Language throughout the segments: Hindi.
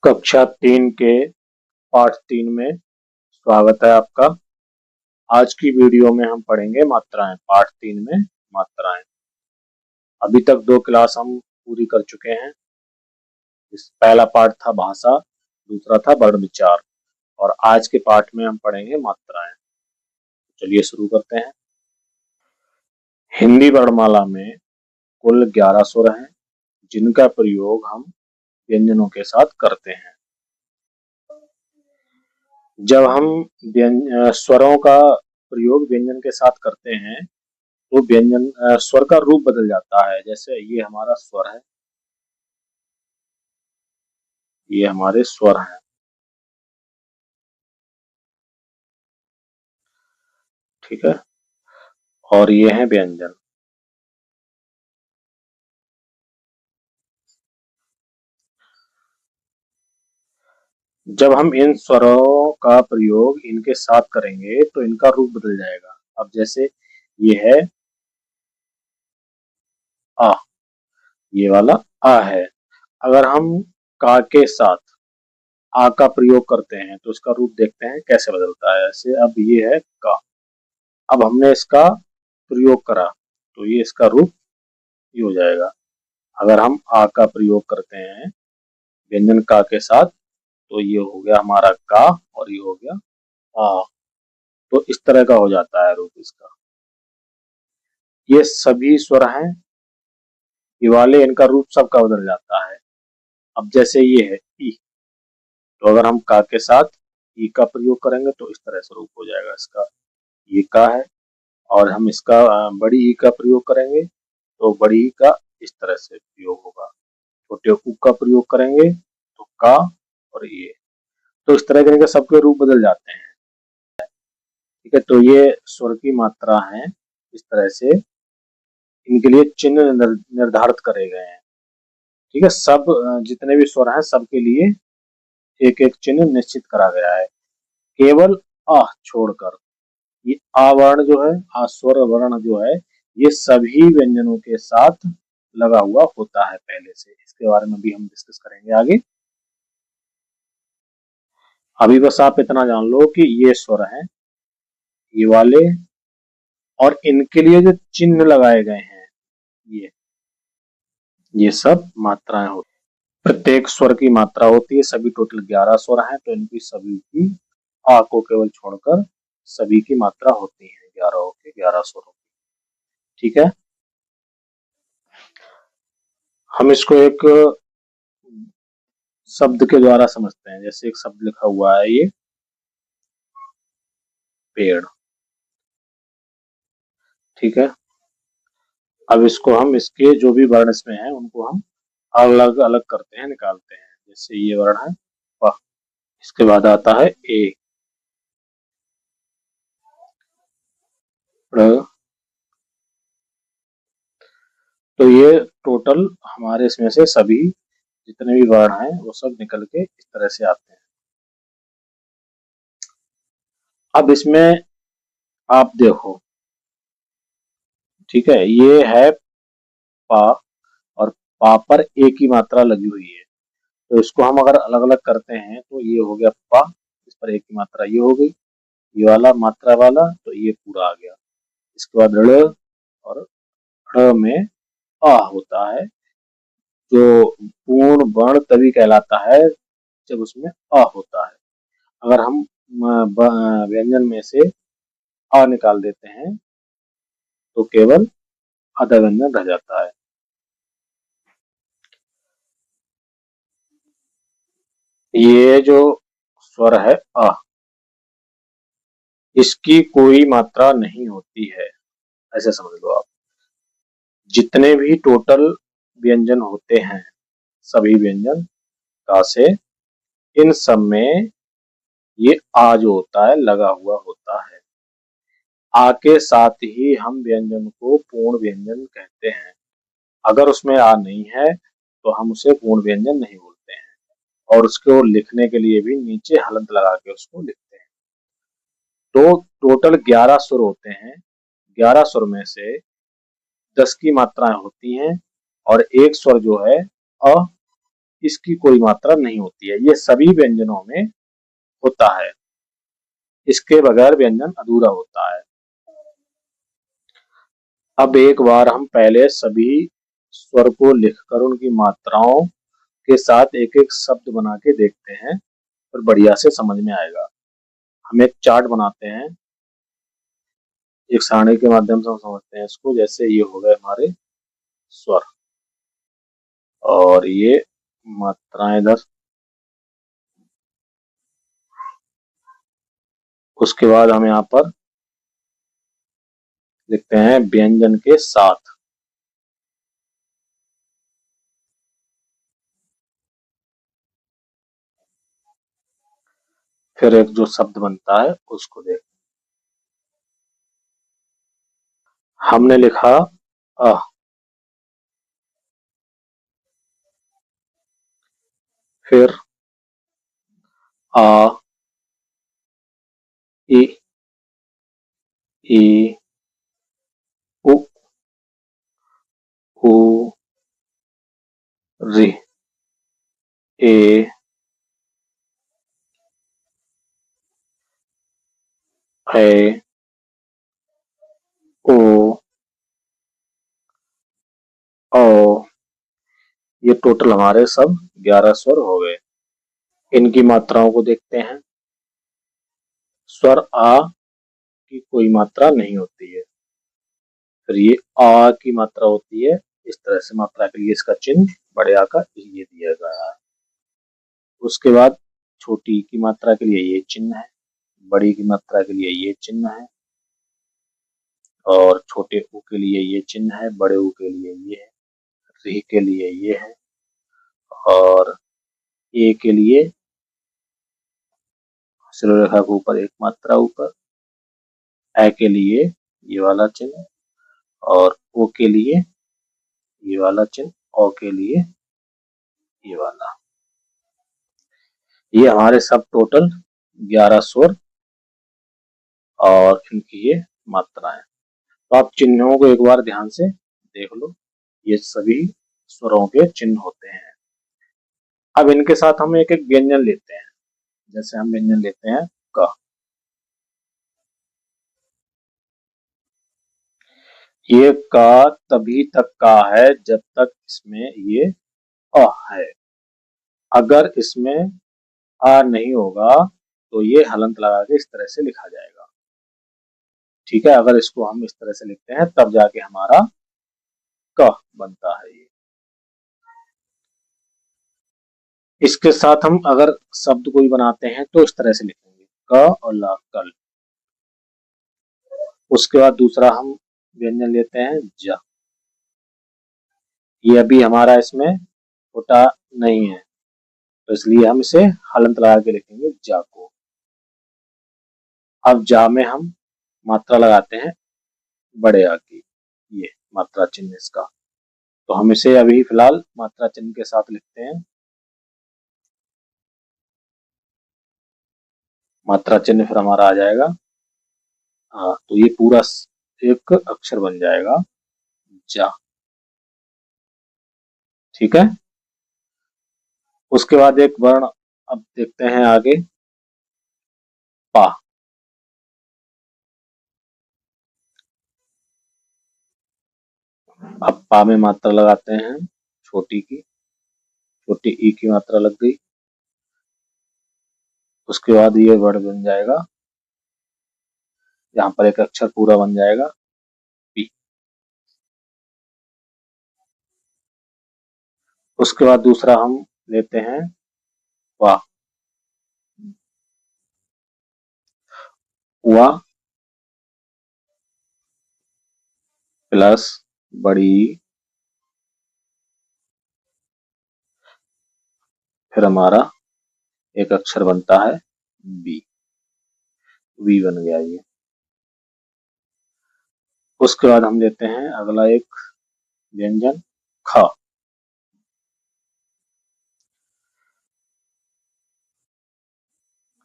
कक्षा 3 के पाठ 3 में स्वागत है आपका। आज की वीडियो में हम पढ़ेंगे मात्राएं। पाठ 3 में मात्राएं। अभी तक 2 क्लास हम पूरी कर चुके हैं। इस पहला पाठ था भाषा, दूसरा था वर्ण विचार, और आज के पाठ में हम पढ़ेंगे मात्राएं। चलिए शुरू करते हैं। हिंदी वर्णमाला में कुल 11 स्वर हैं, जिनका प्रयोग हम व्यंजनों के साथ करते हैं। जब हम स्वरों का प्रयोग व्यंजन के साथ करते हैं तो व्यंजन स्वर का रूप बदल जाता है। जैसे ये हमारा स्वर है, ये हमारे स्वर हैं, ठीक है, और ये हैं व्यंजन। जब हम इन स्वरों का प्रयोग इनके साथ करेंगे तो इनका रूप बदल जाएगा। अब जैसे ये है आ, ये वाला आ है। अगर हम का के साथ आ का प्रयोग करते हैं तो इसका रूप देखते हैं कैसे बदलता है। ऐसे अब ये है का, अब हमने इसका प्रयोग करा तो ये इसका रूप ये हो जाएगा। अगर हम आ का प्रयोग करते हैं व्यंजन का के साथ तो ये हो गया हमारा का और ये हो गया आ। तो इस तरह का हो जाता है रूप इसका। ये सभी स्वर हैं, ये वाले, इनका रूप सबका बदल जाता है। अब जैसे ये है ई, तो अगर हम का के साथ ई का प्रयोग करेंगे तो इस तरह से रूप हो जाएगा इसका। ये का है और हम इसका बड़ी ई का प्रयोग करेंगे तो बड़ी ई का इस तरह से प्रयोग होगा। छोटे ऊ का प्रयोग करेंगे तो का और ये, तो इस तरह के सबके रूप बदल जाते हैं। ठीक है, तो ये स्वर की मात्रा है। इस तरह से इनके लिए चिन्ह निर्धारित करे गए हैं। ठीक है, सब जितने भी स्वर हैं सबके लिए एक एक चिन्ह निश्चित करा गया है, केवल अ छोड़कर। ये आ वर्ण जो है, आ स्वर वर्ण जो है, ये सभी व्यंजनों के साथ लगा हुआ होता है पहले से। इसके बारे में भी हम डिस्कस करेंगे आगे। अभी बस आप इतना जान लो कि ये स्वर हैं, ये वाले, और इनके लिए जो चिन्ह लगाए गए हैं ये सब मात्राएं होती हैं। प्रत्येक स्वर की मात्रा होती है। सभी टोटल 11 स्वर हैं, तो इनकी सभी की आ को केवल छोड़कर सभी की मात्रा होती है 11 के 11 स्वरों की। ठीक है, हम इसको एक शब्द के द्वारा समझते हैं। जैसे एक शब्द लिखा हुआ है ये पेड़, ठीक है। अब इसको हम इसके जो भी वर्ण इसमें हैं उनको हम अलग अलग करते हैं, निकालते हैं। जैसे ये वर्ण है प, इसके बाद आता है ए, ड़, तो ये टोटल हमारे इसमें से सभी जितने भी वर्ण हैं वो सब निकल के इस तरह से आते हैं। अब इसमें आप देखो, ठीक है, ये है पा, और पा पर ए की मात्रा लगी हुई है। तो इसको हम अगर अलग अलग करते हैं तो ये हो गया पा, इस पर ए की मात्रा ये हो गई, ये वाला मात्रा वाला, तो ये पूरा आ गया। इसके बाद ड़, और ड़ में आ होता है, जो पूर्ण वर्ण तभी कहलाता है जब उसमें अ होता है। अगर हम व्यंजन में से अ निकाल देते हैं तो केवल आधा व्यंजन रह जाता है। ये जो स्वर है अ, इसकी कोई मात्रा नहीं होती है, ऐसे समझ लो आप। जितने भी टोटल व्यंजन होते हैं, सभी व्यंजन का से, इन सब में ये आ जो होता है लगा हुआ होता है। आ के साथ ही हम व्यंजन को पूर्ण व्यंजन कहते हैं। अगर उसमें आ नहीं है तो हम उसे पूर्ण व्यंजन नहीं बोलते हैं, और उसको लिखने के लिए भी नीचे हलंत लगा के उसको लिखते हैं। तो टोटल 11 सुर होते हैं। 11 सुर में से 10 की मात्राएं होती हैं, और एक स्वर जो है अ, इसकी कोई मात्रा नहीं होती है। ये सभी व्यंजनों में होता है, इसके बगैर व्यंजन अधूरा होता है। अब एक बार हम पहले सभी स्वर को लिखकर उनकी मात्राओं के साथ एक एक शब्द बना के देखते हैं, फिर बढ़िया से समझ में आएगा। हम एक चार्ट बनाते हैं, एक सारणी के माध्यम से हम समझते हैं इसको। जैसे ये हो गए हमारे स्वर और ये मात्राएं इधर। उसके बाद हम यहाँ पर लिखते हैं व्यंजन के साथ। फिर एक जो शब्द बनता है उसको देख। हमने लिखा अ, फिर आ, इ, ई, उ, ऊ, रि, ए, ऐ, ओ, औ। ये टोटल हमारे सब 11 स्वर हो गए। इनकी मात्राओं को देखते हैं। स्वर आ की कोई मात्रा नहीं होती है। फिर ये आ की मात्रा होती है। इस तरह से मात्रा के लिए इसका चिन्ह बड़े आ का ये दिया गया है। उसके बाद छोटी की मात्रा के लिए ये चिन्ह है, बड़ी की मात्रा के लिए ये चिन्ह है, और छोटे ऊ के लिए ये चिन्ह है, बड़े ऊ के लिए ये है, री के लिए ये है, और ए के लिए शिरोरेखा के ऊपर एक मात्रा ऊपर, ए के लिए ये वाला चिन्ह, और ओ के लिए ये वाला चिन्ह, ओ के लिए ये वाला। ये हमारे सब टोटल 11 स्वर और इनकी ये मात्राएं। तो आप चिन्हों को एक बार ध्यान से देख लो, ये सभी स्वरों के चिन्ह होते हैं। अब इनके साथ हम एक एक व्यंजन लेते हैं। जैसे हम व्यंजन लेते हैं क। ये का तभी तक का है जब तक इसमें ये अ है। अगर इसमें आ नहीं होगा तो ये हलंत लगा के इस तरह से लिखा जाएगा। ठीक है, अगर इसको हम इस तरह से लिखते हैं तब जाके हमारा क बनता है। ये इसके साथ हम अगर शब्द कोई बनाते हैं तो इस तरह से लिखेंगे क और ला, कल। उसके बाद दूसरा हम व्यंजन लेते हैं ज। ये अभी हमारा इसमें छोटा नहीं है, तो इसलिए हम इसे हलंत लगा के लिखेंगे जा को। अब जा में हम मात्रा लगाते हैं बड़े आ की, ये मात्रा चिन्ह इसका। तो हम इसे अभी फिलहाल मात्रा चिन्ह के साथ लिखते हैं। मात्रा चिन्ह फिर हमारा आ जाएगा। हाँ, तो ये पूरा एक अक्षर बन जाएगा जा। ठीक है, उसके बाद एक वर्ण अब देखते हैं आगे, पा। अब पा में मात्रा लगाते हैं छोटी की, छोटी ई की मात्रा लग गई। उसके बाद ये वर्ड बन जाएगा, यहाँ पर एक अक्षर पूरा बन जाएगा पी। उसके बाद दूसरा हम लेते हैं वा। वा प्लस बड़ी, फिर हमारा एक अक्षर बनता है बी, वी बन गया ये। उसके बाद हम लेते हैं अगला एक व्यंजन ख।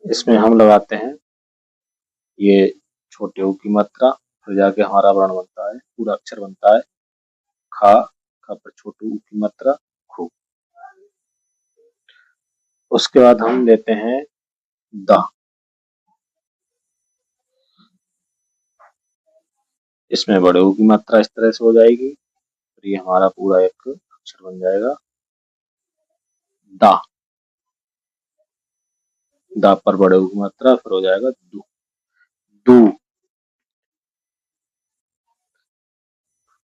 इसमें हम लगाते हैं ये छोटे ऊ की मात्रा, फिर जाके हमारा वर्ण बनता है, पूरा अक्षर बनता है खा। खा पर छोटे ऊ की मात्रा खू। उसके बाद हम लेते हैं द। इसमें बड़े ऊ की मात्रा इस तरह से हो जाएगी, तो ये हमारा पूरा एक अक्षर बन जाएगा दा। दा पर बड़े ऊ की मात्रा, फिर हो जाएगा दू। दू।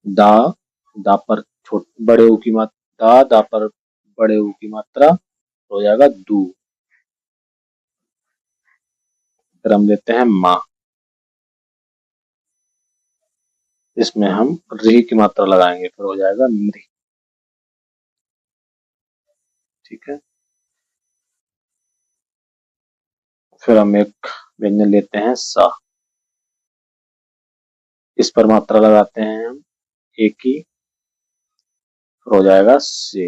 दा, दा पर बड़े ऊ की मात्रा, दा पर बड़े ऊ की मात्रा, हो जाएगा दू। फिर हम लेते हैं माँ। इसमें हम री की मात्रा लगाएंगे, फिर हो जाएगा मृ। ठीक है। फिर हम एक व्यंजन लेते हैं सा। इस पर मात्रा लगाते हैं हम एक की, फिर हो जाएगा से।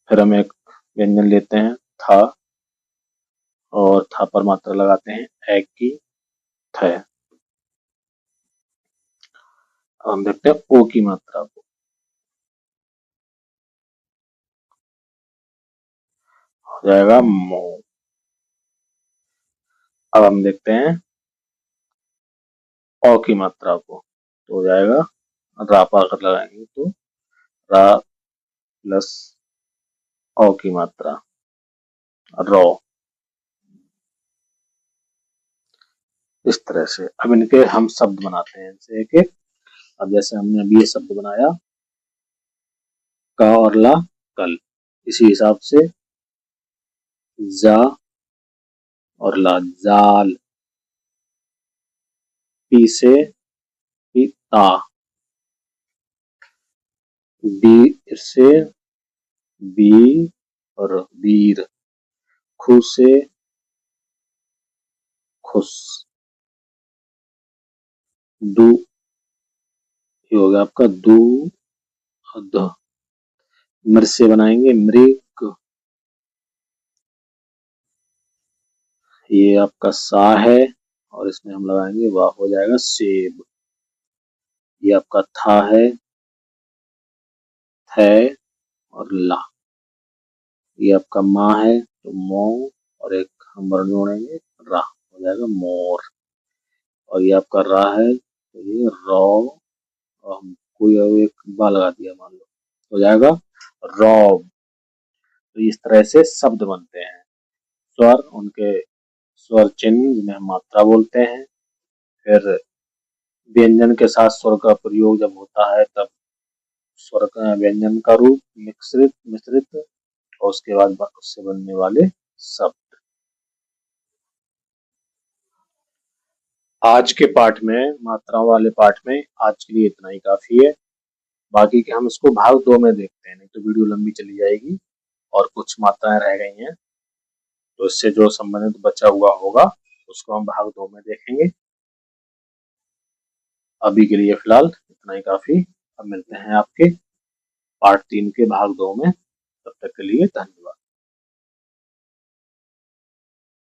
फिर हम एक व्यंजन लेते हैं था, और था पर मात्रा लगाते हैं एक की, थ। हम देखते हैं ओ की मात्रा को, हो जाएगा मो। अब हम देखते हैं ओ की मात्रा को, तो हो जाएगा रा पर अगर लगाएंगे तो रा प्लस ओ की मात्रा, रो। इस तरह से अब इनके हम शब्द बनाते हैं इनसे एक एक। अब जैसे हमने अभी ये शब्द बनाया का और ला, कल, इसी हिसाब से जा और ला, जाल। पी से पिता, बी से बी और वीर। खु से खुश। दू, ये हो गया आपका दूध। मृ से बनाएंगे मृग, ये आपका सा है, और इसमें हम लगाएंगे वाह, हो जाएगा सेब। ये आपका था है, थे और ला। ये आपका माँ है, तो मो, और एक हम वर्ण जोड़ेंगे रा, हो जाएगा मोर। और ये आपका रा है, तो ये रो, और हम कोई और एक बा लगा दिया मान लो, हो जाएगा रॉब। तो इस तरह से शब्द बनते हैं। स्वर, उनके स्वर चिन्ह जिन्हें हम मात्रा बोलते हैं। फिर व्यंजन के साथ स्वर का प्रयोग जब होता है तब स्वर का व्यंजन का रूप मिश्रित मिश्रित, और उसके बाद उससे बनने वाले शब्द। आज के पाठ में, मात्राओं वाले पाठ में आज के लिए इतना ही काफी है। बाकी के हम इसको भाग 2 में देखते हैं, नहीं तो वीडियो लंबी चली जाएगी और कुछ मात्राएं रह गई हैं, तो इससे जो संबंधित बचा हुआ होगा उसको हम भाग 2 में देखेंगे। अभी के लिए फिलहाल इतना ही काफी। अब मिलते हैं आपके पार्ट 3 के भाग 2 में। तब तक के लिए धन्यवाद।